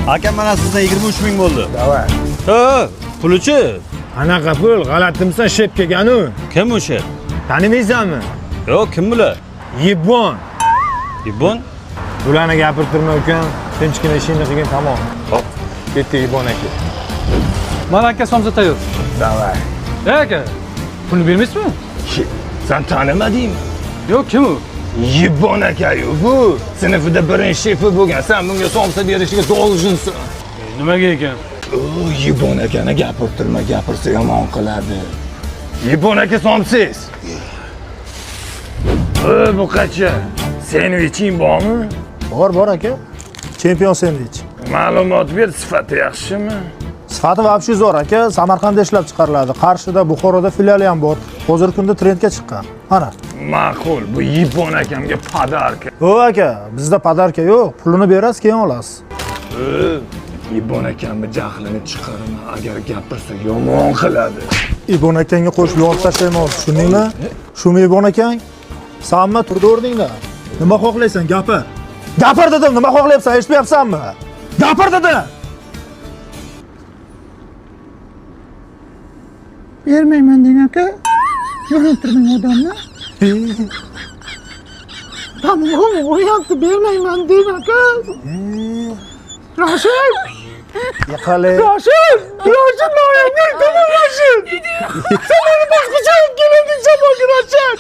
Aka mana sizdan 23 ming bo'ldi. Davay. Ha, puluchi. Qanaqa pul? G'alatimsan shep kelgan-u. Kim o'sha? Tanimaysanmi? Yo'q, kim bular? Yibon. Ibon? Bularni gapirib turma ukan. Tinchgina ishingni qilgin tamom. Hop. Ketdi Yibon aka. Mana aka somsa tayyor. Davay. Aka, pulni bermaysizmi? Sen tanimadingmi? Yo'q, kim u? Yibon aka-yu bu. Sinfida birinchi shefi bo'lgan. Sen bunga somsa berishiga dolzhinsan. Nimaga ekan? O, Yibon akani gapirib turma, gapirsa yomon qiladi. Yibon aka somsiz. Bu qacha? Sendviching bormi? Bor aka. Chempion sendvich. Ma'lumot ber, sifati yaxshimi? Sifati вообще zo'r aka. Samarqandda ishlab chiqariladi. Qarshida, Buxoroda filiali ham bor. Hozirgi kunda trendga chiqqan. Mana. Ma'qul, bu Yibon akamga podarka. O aka, bizda podarka yo'q. Pulini berasiz, keyin olasiz. Yibon akamni jahlini chiqaraman. Agar gapirsa yomon qiladi. Ibon akangga qo'shib yorib tashlayman, tushundingmi? Shumi Ibon akang? Sanmi turdi o'rningda? Nima xohlaysan, gapir. Gapir dedim, nima xohlayapsan, eshitmayapsanmi? Gapir dedim. Bermayman deng aka. Yo'naltirmang odamni. Tamom, o'yaqni bermayman deng aka. Rashid! Yiqali. Rashid! Rashid noyabning kimi Rashid? Sen meni boshqacha olib kelding, Rashid!